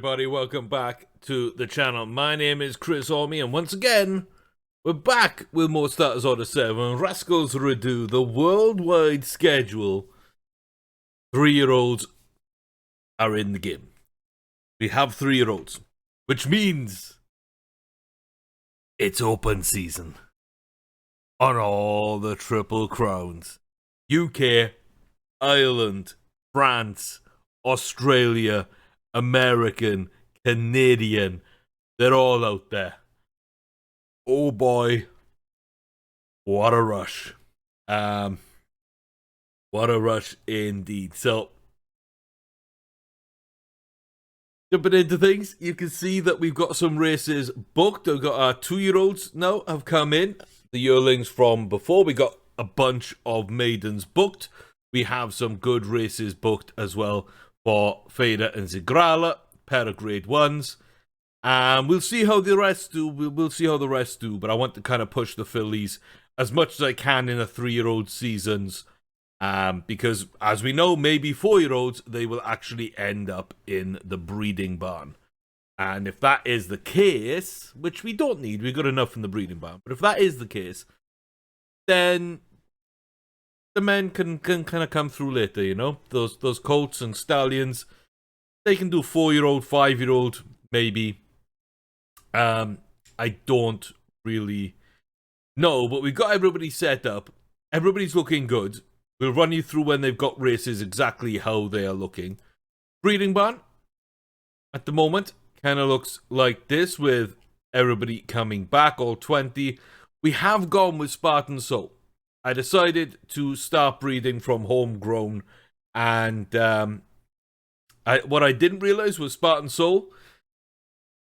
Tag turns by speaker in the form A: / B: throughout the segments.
A: everybody, welcome back to the channel. My name is Chris Orme, and once again, we're back with more Starters Order 7, Rascals Redux, the worldwide schedule. 3-year-olds are in the game. We have 3-year-olds, which means it's open season on all the Triple Crowns. UK, Ireland, France, Australia, American, Canadian, they're all out there. Oh boy, what a rush. What a rush indeed. So, jumping into things, you can see that we've got some races booked. We've got our 2-year-olds now have come in. The yearlings from before, we got a bunch of maidens booked. We have some good races booked as well for Fader and Zigrala, pair of grade 1s. We'll see how the rest do. We'll see how the rest do, but I want to kind of push the fillies as much as I can in a 3-year-old seasons. Because, as we know, maybe 4-year-olds, they will actually end up in the breeding barn. And if that is the case, which we don't need, we've got enough in the breeding barn, but if that is the case, then the men can kind of come through later, you know? Those colts and stallions, they can do 4-year-old, 5-year-old, maybe. I don't really know, but we've got everybody set up. Everybody's looking good. We'll run you through when they've got races exactly how they are looking. Breeding barn, at the moment, kind of looks like this with everybody coming back, all 20. We have gone with Spartan Soul. I decided to start breeding from homegrown, and what I didn't realize was Spartan Soul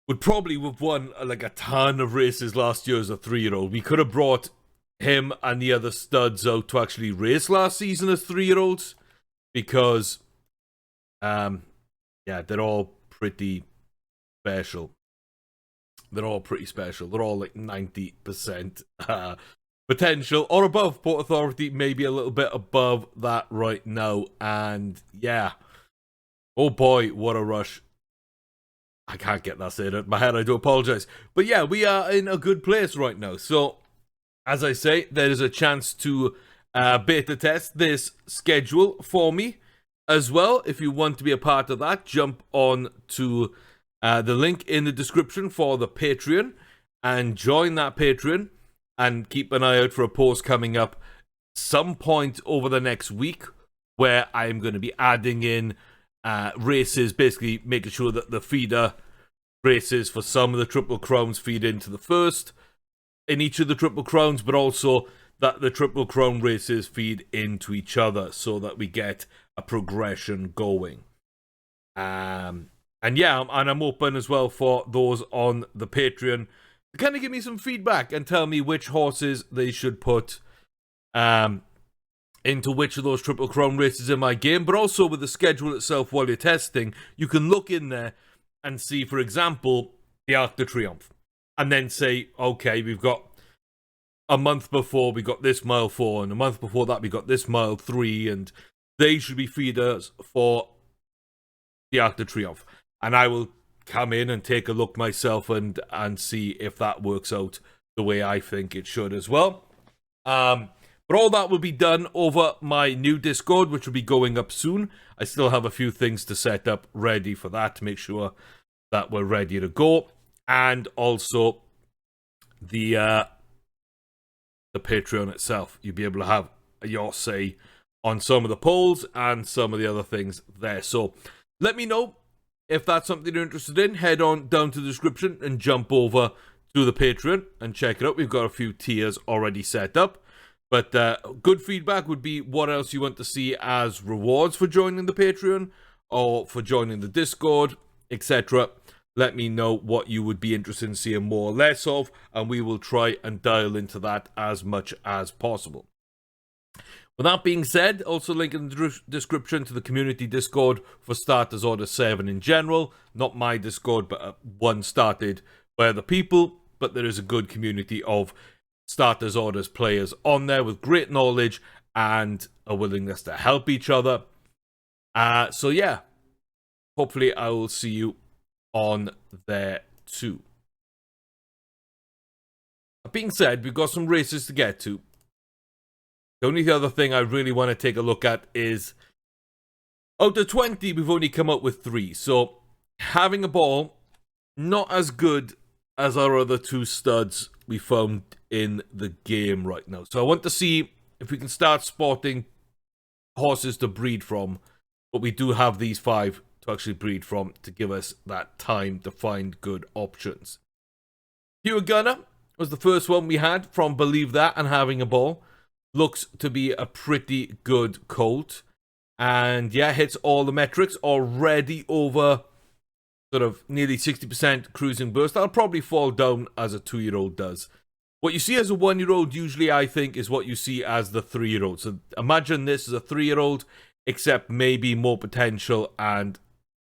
A: would probably have won like a ton of races last year as a 3-year-old. We could have brought him and the other studs out to actually race last season as 3-year-olds, because yeah, they're all pretty special. They're all pretty special. They're all like 90% potential or above. Port Authority maybe a little bit above that right now. And yeah, oh boy, what a rush. I can't get that said out of my head, I do apologize. But yeah, we are in a good place right now. So, as I say, there is a chance to beta test this schedule for me as well. If you want to be a part of that, jump on to the link in the description for the Patreon and join that Patreon, and keep an eye out for a post coming up some point over the next week where I'm going to be adding in races, basically making sure that the feeder races for some of the Triple Crowns feed into the first in each of the Triple Crowns, but also that the Triple Crown races feed into each other so that we get a progression going. And yeah, I'm open as well for those on the Patreon to kind of give me some feedback and tell me which horses they should put into which of those Triple Crown races in my game. But also with the schedule itself while you're testing, you can look in there and see, for example, the Arc de Triomphe. And then say, okay, we've got a month before we got this mile 4, and a month before that we got this mile 3, and they should be feeders for the Arc de Triomphe. And I will come in and take a look myself and see if that works out the way I think it should as well. But all that will be done over my new Discord, which will be going up soon. I still have a few things to set up ready for that to make sure that we're ready to go. And also the Patreon itself. You'll be able to have your say on some of the polls and some of the other things there. So let me know if that's something you're interested in. Head on down to the description and jump over to the Patreon and check it out. We've got a few tiers already set up. But good feedback would be what else you want to see as rewards for joining the Patreon or for joining the Discord, etc. Let me know what you would be interested in seeing more or less of, and we will try and dial into that as much as possible. With that being said, also link in the description to the community Discord for Starters Order 7 in general. Not my Discord, but one started by other people, but there is a good community of Starters Orders players on there with great knowledge and a willingness to help each other. So yeah, hopefully I will see you on there too. That being said, we've got some races to get to. The only other thing I really want to take a look at is, out of 20, we've only come up with 3. So, having a ball, not as good as our other 2 studs we found in the game right now. So I want to see if we can start spotting horses to breed from. But we do have these 5 to actually breed from to give us that time to find good options. Pure Gunner was the first one we had from Believe That and Having a Ball. Looks to be a pretty good colt. And yeah, hits all the metrics, already over sort of nearly 60% cruising burst. That'll probably fall down as a 2-year-old does. What you see as a 1-year-old usually, I think, is what you see as the 3-year-old. So imagine this as a 3-year-old, except maybe more potential and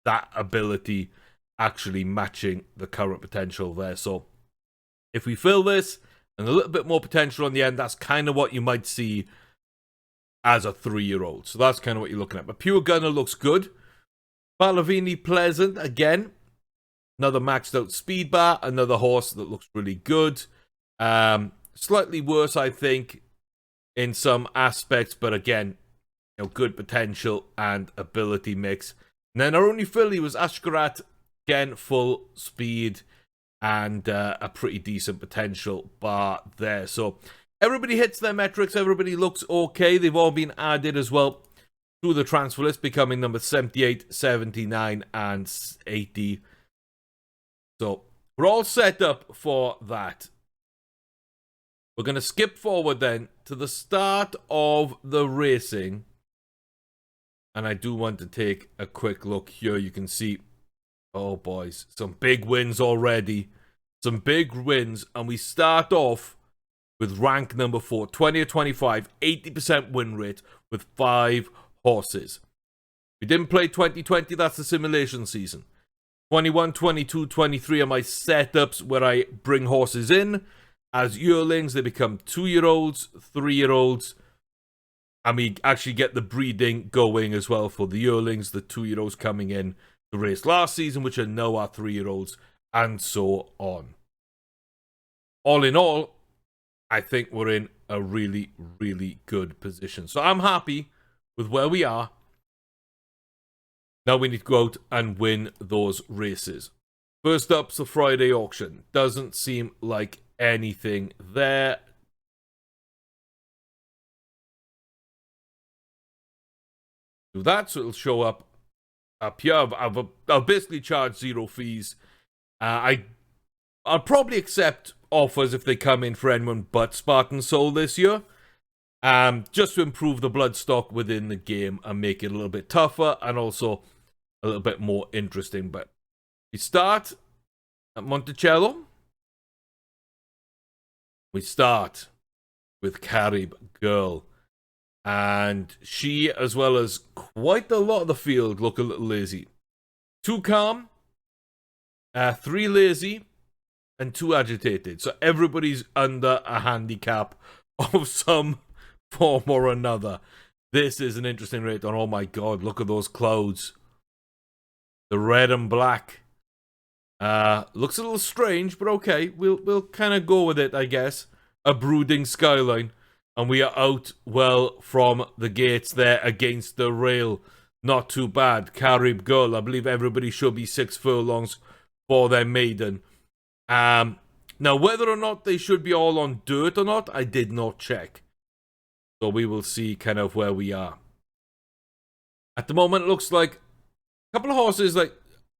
A: that ability actually matching the current potential there. So if we fill this and a little bit more potential on the end, that's kind of what you might see as a 3-year-old. So that's kind of what you're looking at. But Pure Gunner looks good. Balavini Pleasant, again, another maxed out speed bar, another horse that looks really good. Slightly worse, I think, in some aspects, but again, you know, good potential and ability mix. And then our only filly was Ashkarat, again, full speed and a pretty decent potential bar there. So everybody hits their metrics, everybody looks okay. They've all been added as well through the transfer list, becoming number 78, 79, and 80. So we're all set up for that. We're going to skip forward then to the start of the racing. And I do want to take a quick look here. You can see, oh boys, some big wins already. Some big wins. And we start off with rank number 4, 20 or 25, 80% win rate with 5 horses. We didn't play 2020, that's the simulation season. 21, 22, 23 are my setups where I bring horses in. As yearlings, they become 2-year-olds, 3-year-olds. And we actually get the breeding going as well for the yearlings, the 2-year-olds coming in to race last season, which are now our 3-year-olds, and so on. All in all, I think we're in a really, really good position. So I'm happy with where we are. Now we need to go out and win those races. First up's the Friday auction. Doesn't seem like anything there. Do that, so it'll show up here. I'll basically charge 0 fees. I'll probably accept offers if they come in for anyone but Spartan Soul this year. Just to improve the blood stock within the game and make it a little bit tougher and also a little bit more interesting. But we start at Monticello. We start with Carib Girl. And she, as well as quite a lot of the field, look a little lazy. 2 calm, 3 lazy, and 2 agitated. So everybody's under a handicap of some form or another. This is an interesting rate. And oh my god, look at those clouds. The red and black. Looks a little strange, but okay. We'll kind of go with it, I guess. A brooding skyline. And we are out well from the gates there against the rail. Not too bad. Carib Girl. I believe everybody should be 6 furlongs for their maiden. Now, whether or not they should be all on dirt or not, I did not check. So we will see kind of where we are. At the moment, it looks like a couple of horses like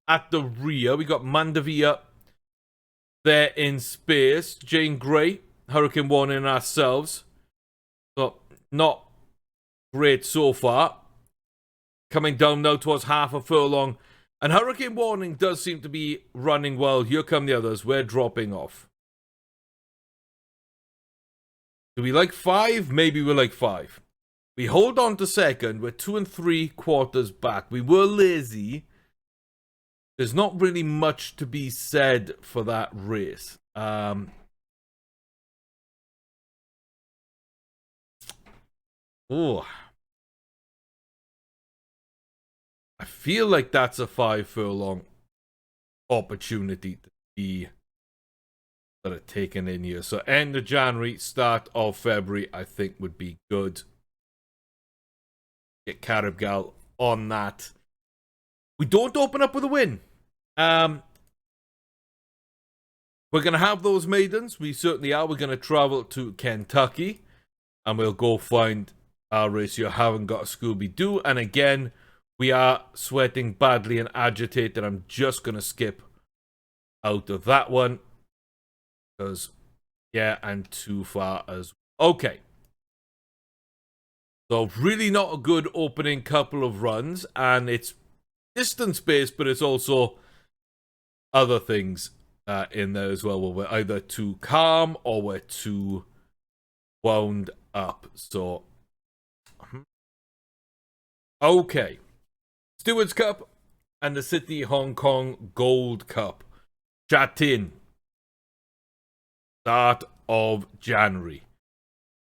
A: at the rear. We got Mandavia there in space. Jane Grey, Hurricane Warning, and ourselves. So, not great so far. Coming down now towards half a furlong. And Hurricane Warning does seem to be running well. Here come the others. We're dropping off. Do we like 5? Maybe we like 5. We hold on to second. We're 2 3/4 back. We were lazy. There's not really much to be said for that race. Oh. I feel like that's a 5 furlong. opportunity to be sort of taken in here. So end of January, start of February, I think would be good. Get Caribgal on that. We don't open up with a win. We're going to have those maidens. We certainly are. We're going to travel to Kentucky. And we'll go find our race. You haven't got a Scooby-Doo. And again, we are sweating badly and agitated. I'm just going to skip out of that one. Because, yeah, and too far as well. Okay. So, really not a good opening couple of runs. And it's distance-based, but it's also other things in there as well. Where we're either too calm or we're too wound up. So, okay. Stewards Cup and the City Hong Kong Gold Cup. Chat in. Start of January.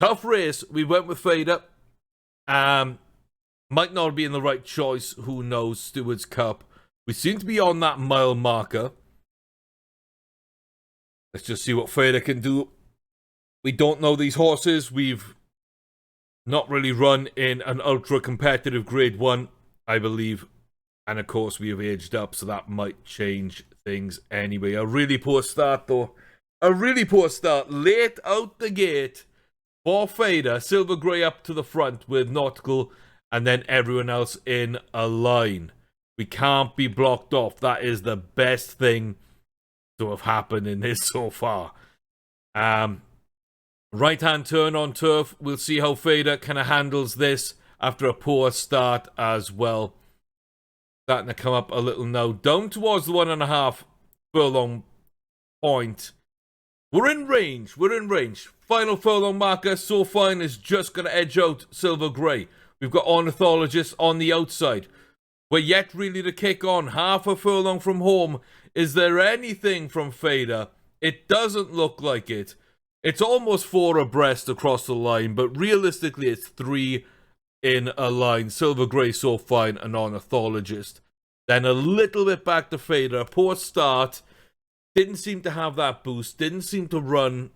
A: Tough race. We went with Fader. Might not be in the right choice. Who knows? Stewards Cup. We seem to be on that mile marker. Let's just see what Fader can do. We don't know these horses. We've not really run in an ultra competitive grade 1, I believe. And of course, we have aged up, so that might change things anyway. A really poor start, though. A really poor start. Late out the gate for Fader. Silver Grey up to the front with Nautical, and then everyone else in a line. We can't be blocked off. That is the best thing to have happened in this so far. Right-hand turn on turf. We'll see how Fader kind of handles this after a poor start as well. Starting to come up a little now. Down towards the 1.5 furlong point. We're in range. We're in range. Final furlong marker. So fine is just going to edge out Silver Grey. We've got Ornithologist on the outside. We're yet really to kick on. Half a furlong from home. Is there anything from Fader? It doesn't look like it. It's almost 4 abreast across the line, but realistically it's 3 in a line. Silver Grey, So Fine, and Ornithologist. Then a little bit back to Fader. Poor start. Didn't seem to have that boost. Didn't seem to run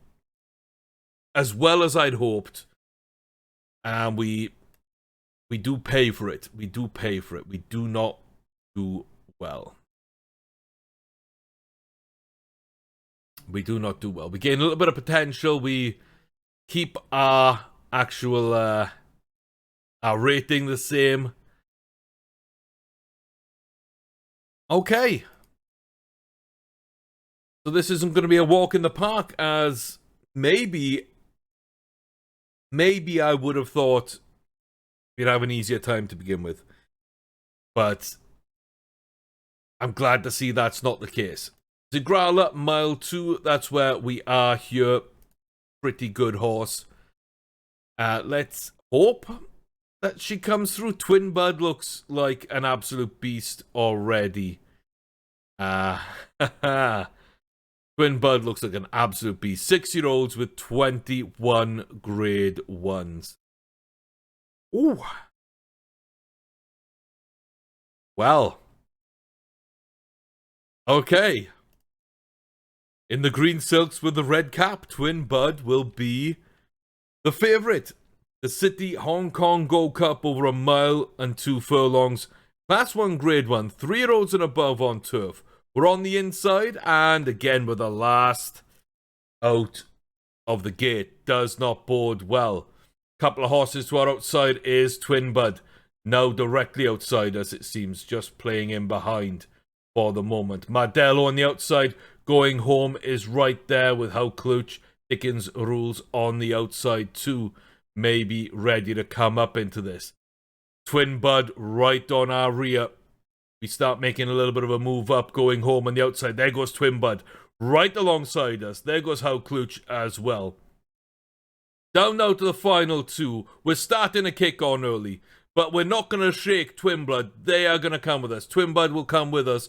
A: as well as I'd hoped. And we do pay for it. We do pay for it. We do not do well. We do not do well. We gain a little bit of potential. We keep our actual our rating the same. Okay. So this isn't going to be a walk in the park, as maybe I would have thought we'd have an easier time to begin with. But I'm glad to see that's not the case. Zigrala, mile 2, that's where we are here. Pretty good horse. Let's hope that she comes through. Twin Bud looks like an absolute beast already. Twin Bud looks like an absolute beast. 6-year-olds with 21 grade 1s. Ooh. Well. Okay. In the green silks with the red cap, Twin Bud will be the favourite. The City Hong Kong Gold Cup over 1 mile and 2 furlongs. Class 1 grade 1. 3-year-olds and above on turf. We're on the inside, and again with the last out of the gate. Does not bode well. Couple of horses to our outside is Twin Bud. Now directly outside us, it seems. Just playing in behind for the moment. Mardello on the outside. Going home is right there with How Clutch. Dickens Rules on the outside too. Maybe ready to come up into this. Twin Bud right on our rear. We start making a little bit of a move up. Going home on the outside. There goes Twin Bud. Right alongside us. There goes How Clutch as well. Down now to the final 2. We're starting to kick on early. But we're not going to shake Twin Bud. They are going to come with us. Twin Bud will come with us.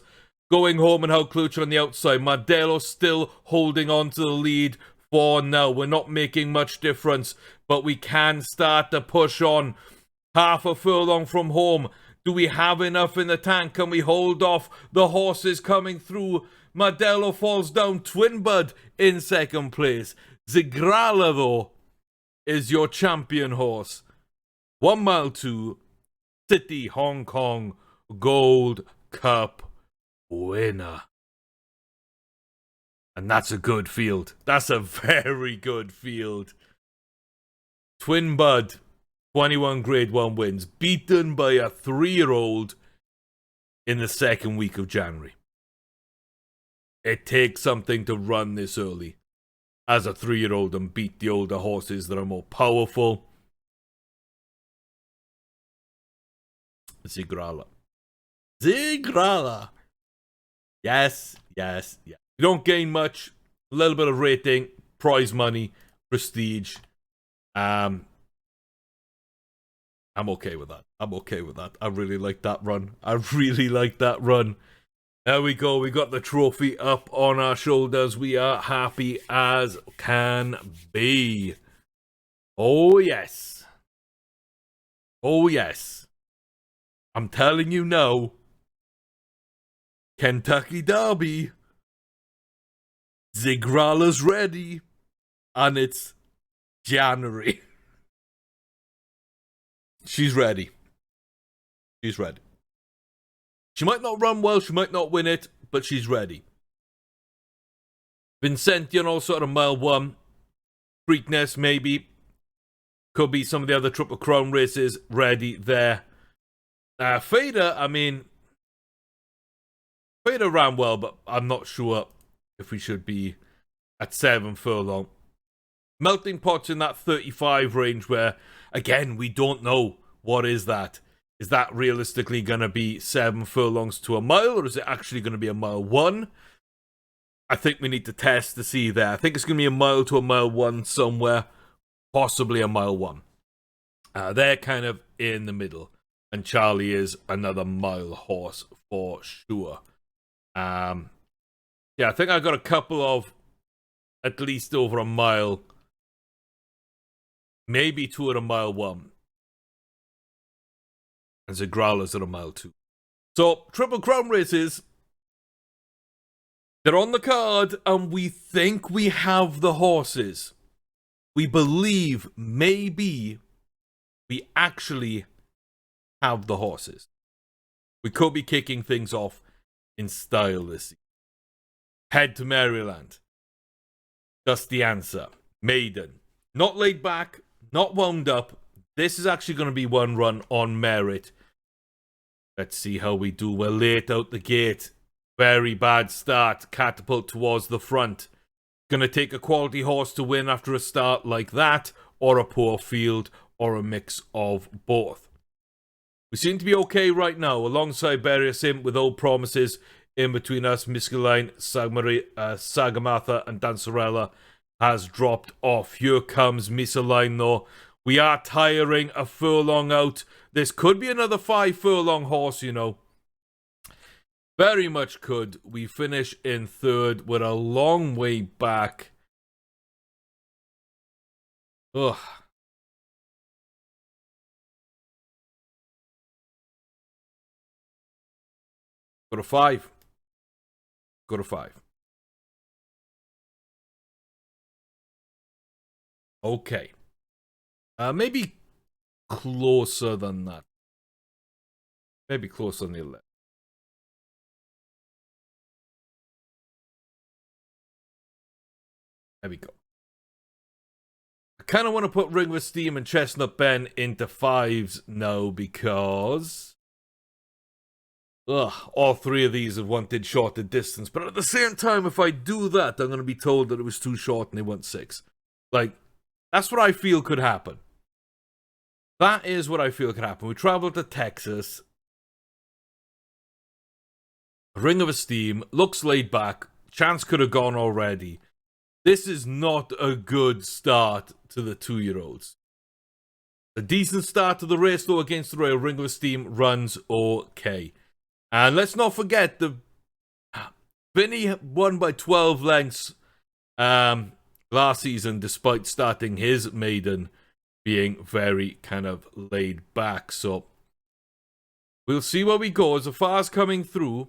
A: Going home and How Clutch on the outside. Mardello still holding on to the lead for now. We're not making much difference, but we can start to push on. Half a furlong from home. Do we have enough in the tank? Can we hold off the horses coming through? Modelo falls down. Twinbud in second place. Zigrala, though, is your champion horse. 1 mile to City Hong Kong Gold Cup winner. And that's a good field. That's a very good field. Twinbud, 21 Grade 1 wins, beaten by a 3-year-old in the second week of January. It takes something to run this early as a 3-year-old and beat the older horses that are more powerful. Zigrala. Yes. You don't gain much. A little bit of rating, prize money, prestige. I'm okay with that. I really like that run. There we go. We got the trophy up on our shoulders. We are happy as can be. Oh, yes. I'm telling you now. Kentucky Derby. Zigrala's ready. And it's January. She's ready. She might not run well, she might not win it, but she's ready. Vincentian also at a mile 1. Preakness, maybe. Could be some of the other Triple Crown races ready there. Fader, Fader ran well, but I'm not sure if we should be at 7 furlong. Melting Pot's in that 35 range where, again, we don't know what is that. Is that realistically going to be 7 furlongs to a mile, or is it actually going to be a mile 1? I think we need to test to see there. I think it's going to be a mile to a mile 1 somewhere, possibly a mile 1. They're kind of in the middle, and Charlie is another mile horse for sure. Yeah, I think I got a couple of at least over a mile, maybe 2 at a mile 1. And Zigrala's at a mile 2. So, Triple Crown races, they're on the card, and we think we have the horses. We believe maybe we actually have the horses. We could be kicking things off in style this season. Head to Maryland. That's the answer. Maiden. Not laid back, not wound up. This is actually going to be one run on merit. Let's see how we do. We're late out the gate. Very bad start. Catapult towards the front. Going to take a quality horse to win after a start like that, or a poor field, or a mix of both. We seem to be okay right now, alongside Barrier Sim with old promises in between us. Miskaline, Sagamatha, and Dancerella has dropped off. Here comes Miskaline though. We are tiring a furlong out. This could be another 5 furlong horse, you know. Very much could. We finish in 3rd. We're a long way back. Ugh. Go to 5. Go to 5. Okay. Maybe closer than that. Maybe closer than the 11. There we go. I kind of want to put Ring with Steam and Chestnut Ben into 5s now because all 3 of these have wanted shorter distance. But at the same time, if I do that, I'm going to be told that it was too short and they want 6. Like, that's what I feel could happen. That is what I feel could happen. We traveled to Texas. Ring of Esteem. Looks laid back. Chance could have gone already. This is not a good start to the 2-year-olds. A decent start to the race, though, against the rail. Ring of Esteem runs okay. And let's not forget, the Vinny won by 12 lengths last season, despite starting his maiden being very kind of laid back. So We'll see where we go. As the far's coming through.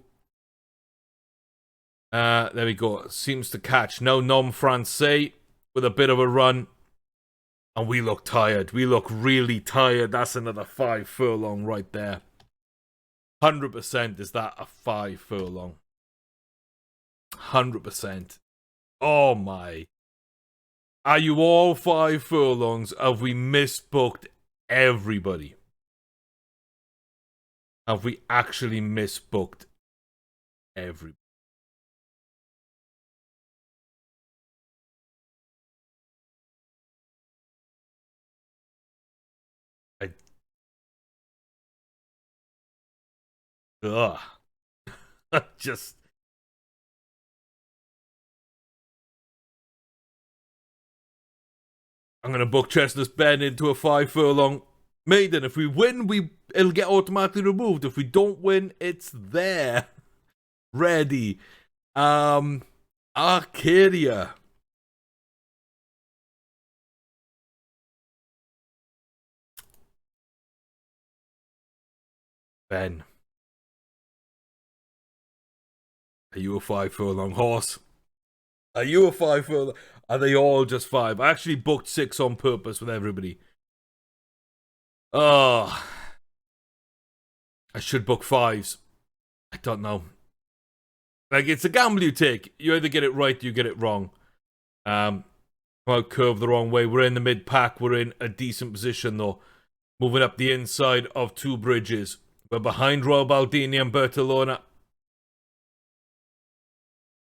A: There we go. Seems to catch. Now Nom Francais with a bit of a run. And we look tired. We look really tired. That's another 5 furlong right there. 100% is that a 5 furlong. 100%. Oh my. Are you all 5 furlongs? Have we misbooked everybody? Have we actually misbooked everybody? Ugh. Just. I'm going to book Chestnut's Ben into a 5 furlong maiden. If we win, it'll get automatically removed. If we don't win, it's there. Ready. Arcadia. Ben. Are you a 5 furlong horse? Are you a 5 furlong? Are they all just 5? I actually booked 6 on purpose with everybody. Oh. I should book 5s. I don't know. Like, it's a gamble you take. You either get it right or you get it wrong. Come out curve the wrong way. We're in the mid-pack. We're in a decent position, though. Moving up the inside of 2 bridges. We're behind Royal Baldini and Bertolona.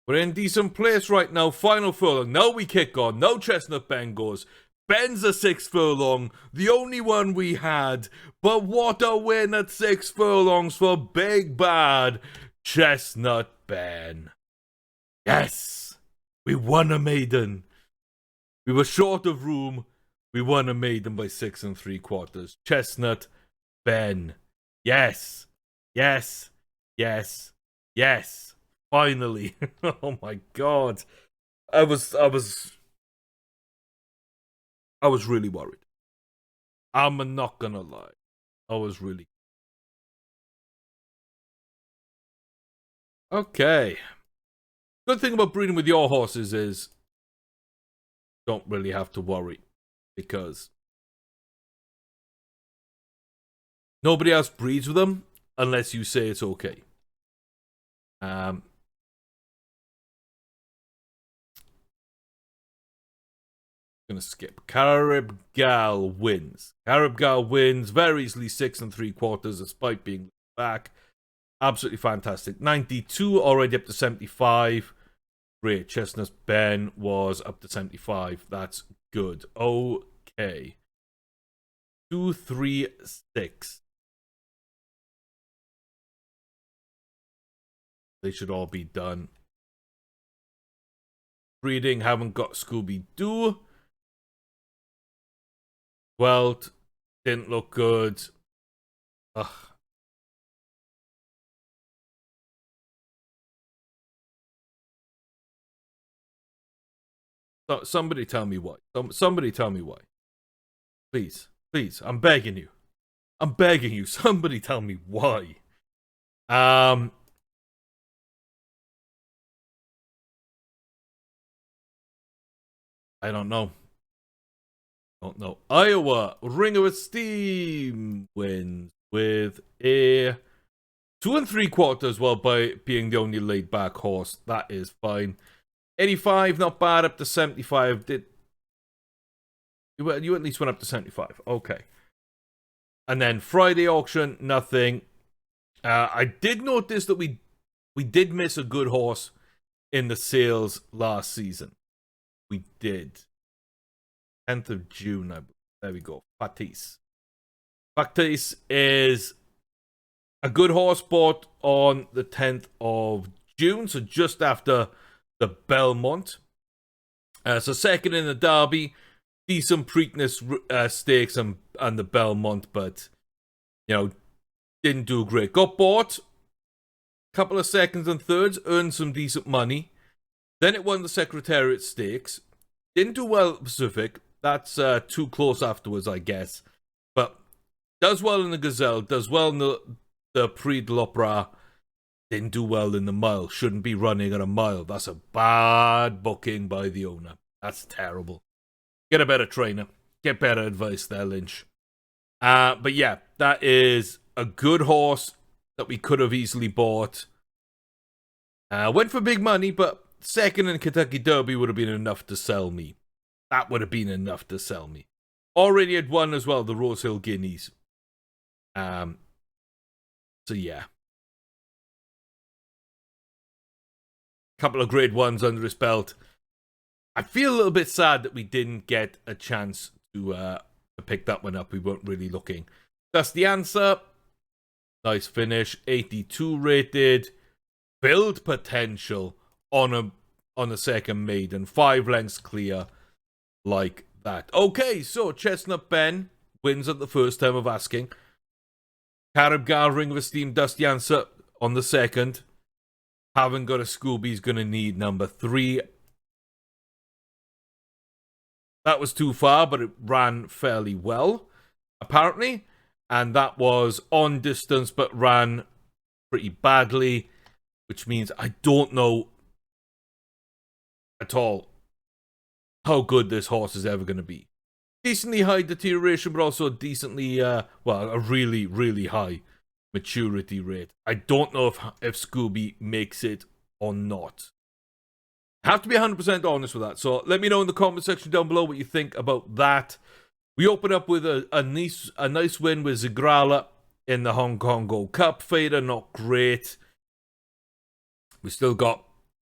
A: We're in decent place right now. Final furlong. Now we kick on. Now Chestnut Ben goes. Ben's a 6 furlong. The only one we had. But what a win at 6 furlongs for Big Bad Chestnut Ben. Yes. We won a maiden. We were short of room. We won a maiden by 6 3/4. Chestnut Ben. Yes. Yes. Yes. Yes. Finally. Oh my god. I was really worried. I'm not gonna lie. I was really. Okay. Good thing about breeding with your horses is don't really have to worry because nobody else breeds with them unless you say it's okay. Gonna skip. Carib Gal wins. Carib Gal wins very easily 6 3/4 despite being back. Absolutely fantastic. 92 already up to 75. Great. Chestnut Ben was up to 75. That's good. Okay. 2, 3, 6. They should all be done. Breeding, haven't got Scooby-Doo. Welt didn't look good. Ugh. So, somebody tell me why. Somebody tell me why. Please. Please. I'm begging you. I'm begging you. Somebody tell me why. I don't know. Don't know. Iowa, Ring of Steam wins with a 2 3/4 while by being the only laid back horse. That is fine. 85, not bad, up to 75. You at least went up to 75. Okay. And then Friday auction, nothing. I did notice that we did miss a good horse in the sales last season. We did. 10th of June, I believe. There we go. Fatis. Fatis is a good horse bought on the 10th of June, so just after the Belmont. So second in the Derby, decent Preakness stakes and the Belmont, but, you know, didn't do great. Got bought, couple of seconds and thirds, earned some decent money. Then it won the Secretariat Stakes. Didn't do well at Pacific. That's too close afterwards, I guess. But does well in the Gazelle, does well in the the Prix de l'Opera didn't do well in the mile. Shouldn't be running at a mile. That's a bad booking by the owner. That's terrible. Get a better trainer. Get better advice there, Lynch. But yeah, that is a good horse that we could have easily bought. Went for big money, but second in Kentucky Derby would have been enough to sell me. That would have been enough to sell me. Already had won as well, the Rose Hill Guineas. So yeah. Couple of grade ones under his belt. I feel a little bit sad that we didn't get a chance to pick that one up. We weren't really looking. That's the answer. Nice finish. 82 rated. Build potential on a second maiden. 5 lengths clear. Like that. Okay, so Chestnut Ben wins at the first time of asking. Carib Gal Ring of Esteem Dusty Answer on the second. Haven't got a Scooby's gonna need number 3. That was too far, but it ran fairly well, apparently. And that was on distance, but ran pretty badly, which means I don't know at all how good this horse is ever going to be. Decently high deterioration, but also decently, well, a really, really high maturity rate. I don't know if Scooby makes it or not. I have to be 100% honest with that. So let me know in the comment section down below what you think about that. We open up with a nice win with Zigrala in the Hong Kong Gold Cup. Fader, not great. We still got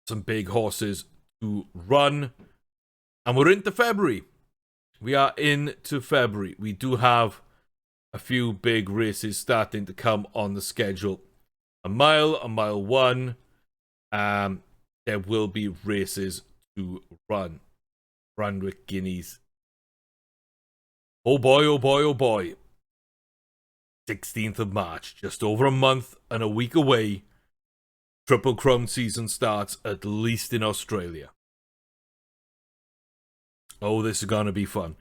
A: some big horses to run. And we're into February. We are into February. We do have a few big races starting to come on the schedule. a mile 1. There will be races to run. Randwick Guineas. Oh boy, oh boy, oh boy. 16th of March, just over a month and a week away. Triple Crown season starts, at least in Australia. Oh, this is going to be fun.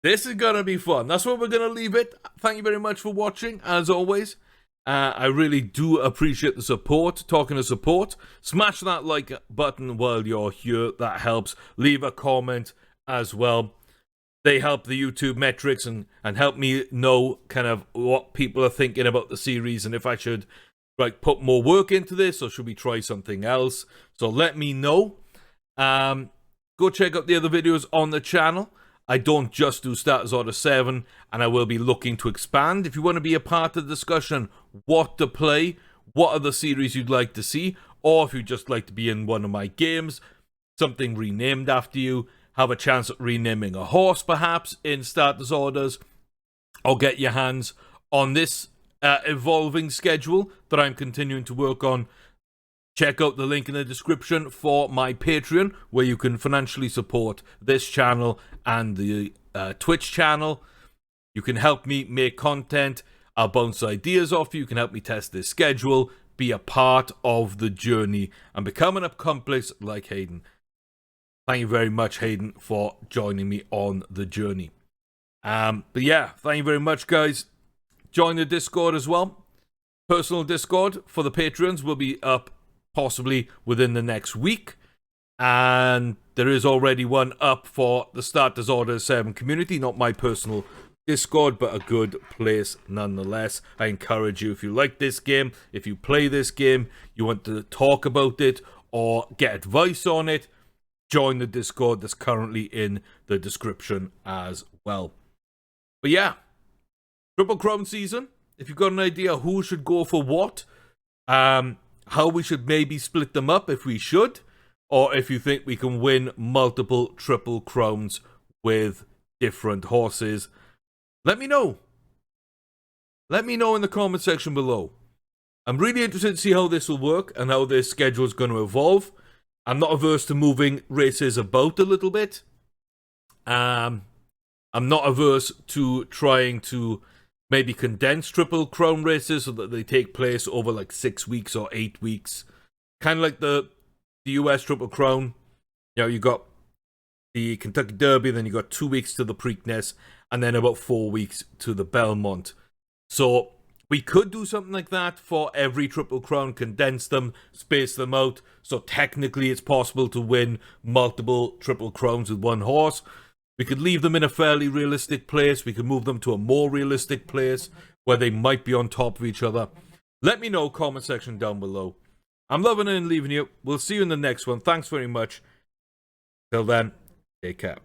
A: This is going to be fun. That's where we're going to leave it. Thank you very much for watching, as always. I really do appreciate the support. Talking of support, smash that like button while you're here. That helps. Leave a comment as well. They help the YouTube metrics and help me know kind of what people are thinking about the series and if I should like put more work into this or should we try something else. So let me know. Go check out the other videos on the channel. I don't just do Starters Order 7, and I will be looking to expand. If you want to be a part of the discussion, what to play, what other series you'd like to see, or if you'd just like to be in one of my games, something renamed after you, have a chance at renaming a horse perhaps in Starters Orders, or get your hands on this evolving schedule that I'm continuing to work on, check out the link in the description for my Patreon, where you can financially support this channel and the Twitch channel. You can help me make content. I'll bounce ideas off you. You can help me test this schedule, be a part of the journey, and become an accomplice like Hayden. Thank you very much, Hayden, for joining me on the journey. But yeah, thank you very much, guys. Join the Discord as well. Personal Discord for the Patreons will be up possibly within the next week, and there is already one up for the Starters Order 7 community, not my personal Discord, but a good place nonetheless. I encourage you, if you like this game, if you play this game, you want to talk about it or get advice on it, join the Discord that's currently in the description as well. But yeah, Triple Crown season, if you've got an idea who should go for what, how we should maybe split them up if we should, or if you think we can win multiple Triple Crowns with different horses, let me know. Let me know in the comment section below. I'm really interested to see how this will work and how this schedule is going to evolve. I'm not averse to moving races about a little bit. I'm not averse to trying to maybe condense Triple Crown races so that they take place over like 6 weeks or 8 weeks. Kind of like the US Triple Crown. You know, you got the Kentucky Derby, then you got 2 weeks to the Preakness, and then about 4 weeks to the Belmont. So We could do something like that for every Triple Crown, condense them, space them out, so technically it's possible to win multiple Triple Crowns with one horse. We could leave them in a fairly realistic place. We could move them to a more realistic place where they might be on top of each other. Let me know, comment section down below. I'm loving it and leaving you. We'll see you in the next one. Thanks very much. Till then, take care.